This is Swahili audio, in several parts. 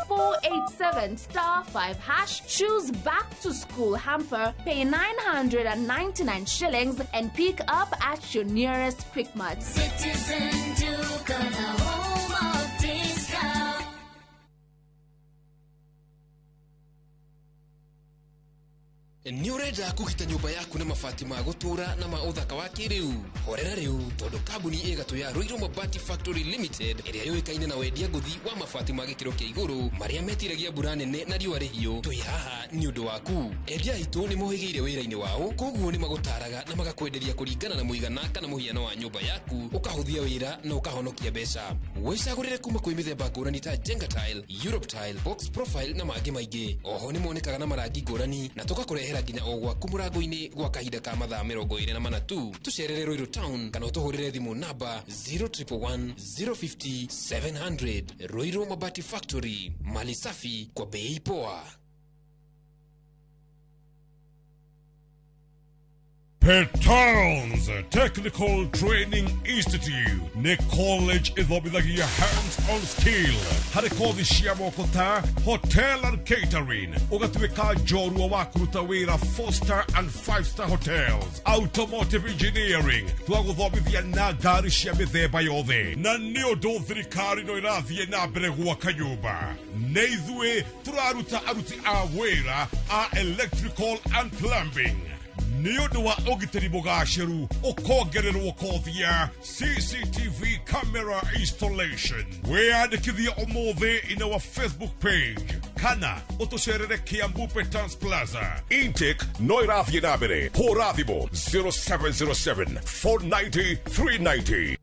487 *5#, choose back to school hamper, pay 999 shillings and pick up at your nearest Quickmart. Citizen Duke, the home of discount. Ni urenda kugita nyumba yaku na mabati ma gutura na ma uthaka wa kiriu horera riu tondu kambuni igatu ya Ruiru Mabati Factory Limited iria yoikaine na wendia nguthi wa mabati ma gikiro kia iguru maria metiragia mbura nene na riua rihio twi haha ni undu waku endia itu ni mohigiire wira-ini wao koguo ni magutaraga na magakwenderia kuringana na muigana kana muhiano wa nyumba yaku ukahuthia wira na ukahonokia mbeca wicagurire kuma kwi mithemba ngurani ta Jenga Tile, Europe Tile, Box Profile na mangi maingi oho ni monekaga na marangi ngurani na tugakurehera nginya ogwa kumurango-ini gwa kahinda ka mathaa 24 tu tucerere Ruiru Town kana utuhurire thimu namba 0111 050 700. Ruiru Mabati Factory, mali safi kwa bei poa. Petowns Technical Training Institute ne college ithobithagia hands-on skill harĩ kothi cia moko ta hotel and catering ũgatuĩka njorua wa kũruta wĩra 4-star and 5-star hotels, automotive engineering twagũthomithia na ngari cia mĩthemba yothe na nĩ ũndũ thirikari no ĩrathiĩ na mbere gwaka nyũmba na ithuĩ tũraruta aruti a wĩra a electrical and plumbing ni undu wa ugitiri mugashiru ukongererwo kothi ya CCTV camera installation weyandikithia umuthi in our Facebook page kana utucerere Kiambu Petowns Plaza. Intake no irathie na mbere hura thimo 0707 490 390.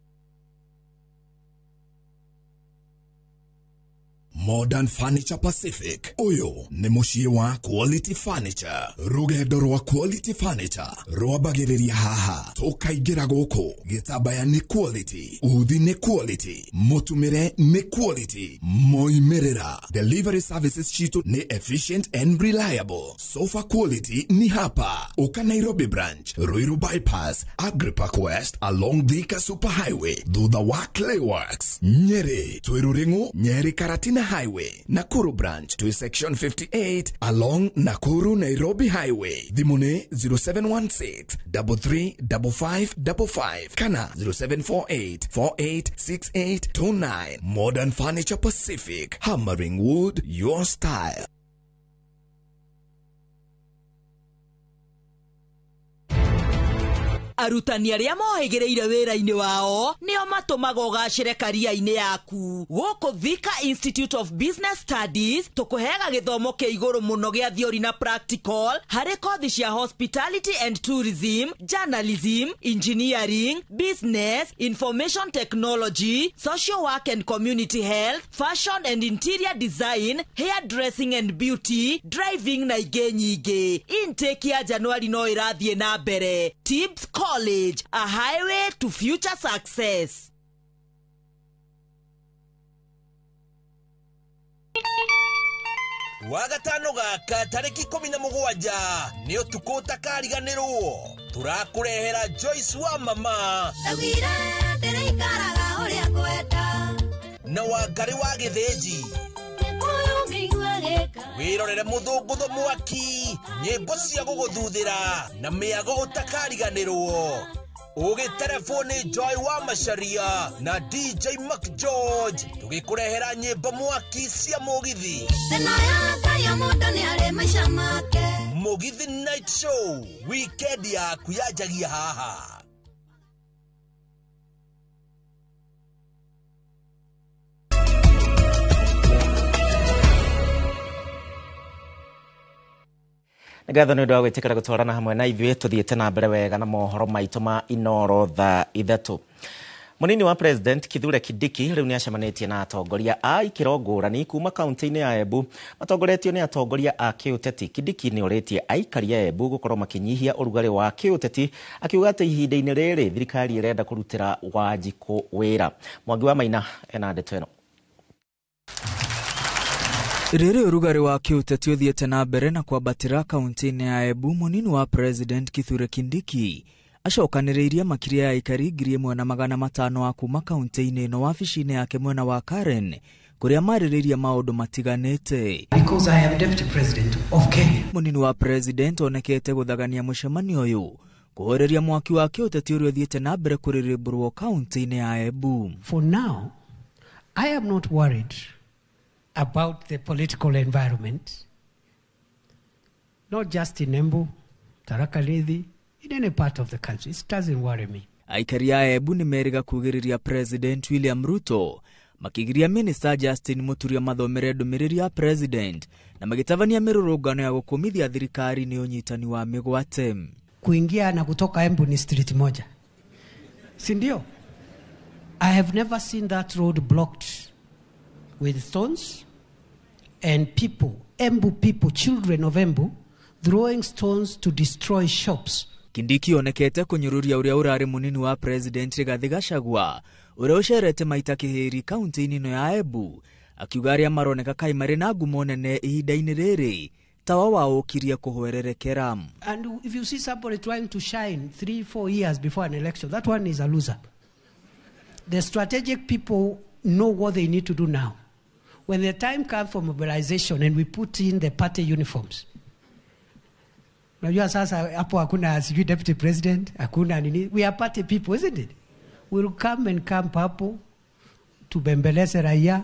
Modern Furniture Pacific. Uyo ni mushie wa Quality Furniture. Rugendo rwa Quality Furniture rwambagiriria haha. Tukaingira guku gitabaya ni quality, uthi ni quality, mutumire ni quality, moimerera. Delivery services chitu ni efficient and reliable. Sofa quality ni hapa. Uka Nairobi branch, Ruiru bypass, Agripark West along Thika Super Highway, thutha wa Clayworks. Nyeri, Twiruringu, Nyeri Karatina Highway, Nakuru branch to section 58 along Nakuru Nairobi Highway. Dhimune 0716 335555 kana 0748 486829. Modern Furniture Pacific, hammering wood your style. Arutani aria mohigireire wira-ini wao nio matumaga ugacire karia-ini yaku guku Thika Institute of Business Studies tukuheaga githomo kia iguru muno gia theory na practical hari kothi cia hospitality and tourism, journalism, engineering, business, information technology, social work and community health, fashion and interior design, hairdressing and beauty, driving na ingĩ nyingĩ. Intake ya January no irathie na mbere. Tips College, a highway to future success. Wagatano gaka tariki 17 ni utuku utakariganirwo turakurehera Joyce wa mama Tawira ndirikaraga uria kwenda na Wangari wa Githĩnji wirorere muthunguthu mwaki nyimbo cia guguthuthira na miago utakariganirwo ugitelefoni Joy wa Macharia na DJ Mac George tugikurehera nyimbo mwaki cia mugithi Mugithi Night Show weekend yaku yajagia haha. Ngatho nĩ ndwa gwĩtĩkĩra gũtwarana hamwe na ithuĩ tũthiĩte na mbere wega na mohoro maitũ ma Inoro thaa ithatũ. Munini wa President Kithure Kindiki rĩu nĩ acemanĩtie na atongoria a ikĩro ngũrani kuma kaunti-inĩ ya Embu. Matongoretio nĩ atongoria a kĩũteti. Kindiki nĩ orĩtie aikari a Embu gũkorwo makĩnyihia ũrugarĩ wa kĩũteti, akiuga atĩ ihinda-inĩ rĩrĩ thirikari ĩrenda kũrutĩra Wanjikũ wĩra. Mwangi wa Maina ena ndeto ĩno. Rĩrĩ ũrugarĩ wa kĩũteti ũthiĩte na mbere na kwambatĩra kaunti-inĩ ya Embu, munini wa President Kithure Kindiki acokanĩrĩirie makĩria ya aikari 1,500 a kuma kaunti-inĩ ĩno wabici-inĩ yake mwena wa Karen kuria maririria maundu matiganite. Because I am Deputy President of Kenya. Munini wa president onekete guthagania mucemanio uyu kuhoreria mwaki wa kiuteti uria uthiite na mbere kuririmburwo kaunti-ini ya Embu. For now, I am not worried about the political environment, not just in Embu, Tharaka Nithi, in any part of the country. It doesn't worry me. Aikari ya Embu nimeriga kugiriria President William Ruto makigiria Minister Justin Muturi mathomere ndumiriri ya president na magitavania mirurungano ya gukumithia thirikari ni unyitani wa migwate. Kuingia na kutoka Embu ni street moja, si ndio? I have never seen that road blocked with stones and people, Embu people, children of Embu, throwing stones to destroy shops. Kindiki onekete kunyururia uria urari munini wa president Rigathi Gachagua uria ucerete maita kihiri kaunti-ini no ya Embu akiuga aria maroneka kai mari na ngumo nene ihinda-ini riri tawa wa ukiria kuhwererekera. And if you see somebody trying to shine 3-4 years before an election, that one is a loser. The strategic people know what they need to do now. When the time comes for mobilization and we put in the party uniforms, unajua sasa hapo hakuna sijui deputy president, hakuna nini. We are party people, isn't it? We'll come and camp hapo tubembeleze raia.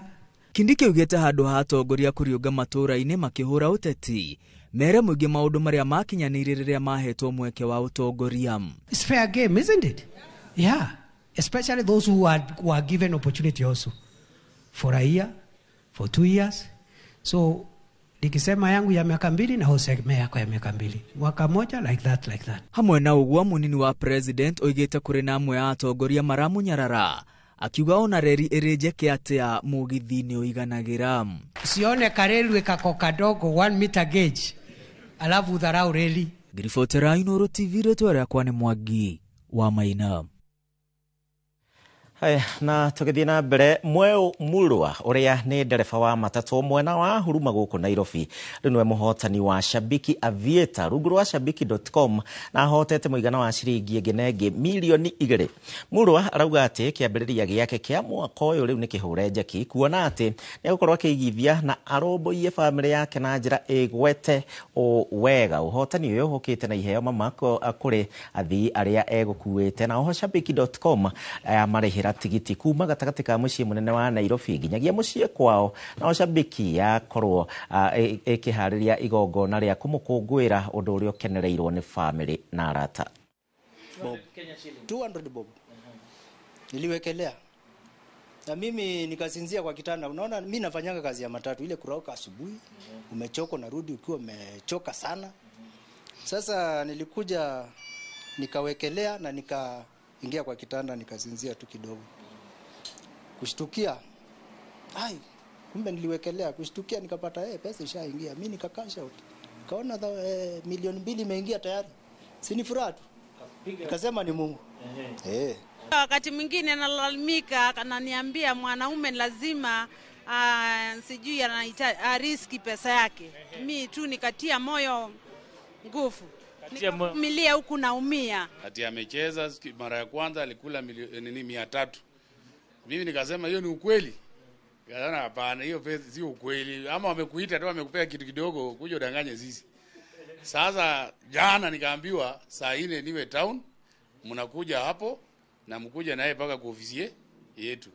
Kindiki ugete handu hatongoria kuriunga matura-ini makihura uteti mere muingi maundu maria makinyanire riria mahetwo mweke wa utongoria. It's fair game, isn't it? Yeah, especially those who are given opportunity also for a year, for 2 years. So nikisema yangu ya miaka 2 na hoseme yako ya miaka 2, mwaka moja, like that. Hamwe na ugwa munini wa president oigete kuri na amwe atongoria maramunyarara akiuga ona reri irejeke atia mugithi-ini uiganagira. Usione karelwe kako kadogo 1 meter gauge alafu dharau reli. Grifotera Inoro TV retwara kwa ni Mwangi wa Maina. Haya, na tugithii na mbere Mweu Mulwa uria ni ndereba wa matatu mwena wa Huruma guku Nairobi riu niwe muhotani wa Shabiki Aviator rungu rwa shabiki.com na hotete muigana wa ciringi ngenenge milioni 2. Mulwa arauga ati kiambiriria giake kia mwaka uyu riu ni kihure njeki kuona ati ni gukorwa kiigithia na aromboie family yake na njira igwete o wega. Uhotani uyu hukite na iheo mamako akuri athii aria egukuite na ho shabiki.com marihira tigiti kuma gatagati ka muciĩ munene wa Nairobi nginyagia muciĩ kwao na Shabiki yakorwo ikihariria igongona ria kumukungwira undu uria ukenereirwo ni family na arata. 200 bob niliwekelea na mimi nikasinzia kwa kitanda. Unaona mimi nafanyanga kazi ya matatu ile kurauka asubuhi umechoka narudi ukiwa umechoka sana. Sasa nilikuja nikawekelea na nikaingia kwa kitanda nikasinzia tu kidogo. Kushtukia kumbe niliwekelea, kushtukia nikapata pesa ishaingia. Mimi nikakasha out. Kaona milioni 2 imeingia tayari. Si ni furaha tu. Nikasema ni Mungu. Wakati mwingine nalalamika ananiambia mwanaume lazima sijui anahitaji riski pesa yake. Mimi tu nikatia moyo nguvu. Nikavumilia huku naumia. Ati amecheza mara ya kwanza alikula milioni 300. Mimi nikasema hiyo ni ukweli. Kana hapana, hiyo pesa si ukweli. Ama wamekuita tu wamekupea kitu kidogo kuja udanganye sisi. Sasa jana nikaambiwa saa 4 niwe town, mnakuja hapo na mkuja naye paka kwa ofisi yetu.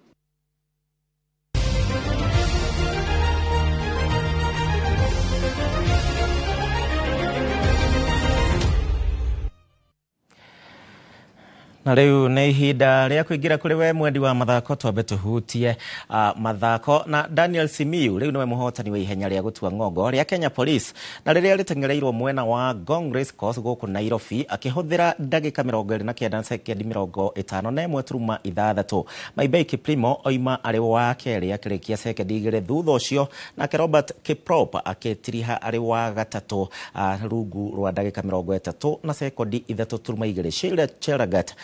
Na riu ni ihinda ria kuingira kuri we mwendi wa mathako twambe tuhutie mathako na Daniel Simiyu riu niwe muhotani wa ihenya ria gutua ng'ongo ria Kenya Police na riria ritengereirwo mwena wa Ngong Race Course guku Nairobi akihuthira ndagika 29 na sekendi 51.6. Maibei Kiprimo oima ari wa keri akirikia sekendi 2 thutha ucio na Robert Kiprop akitiriha ari wa gatatu rungu rwa ndagika 30 na sekondi 3.2. Sheila Cheragat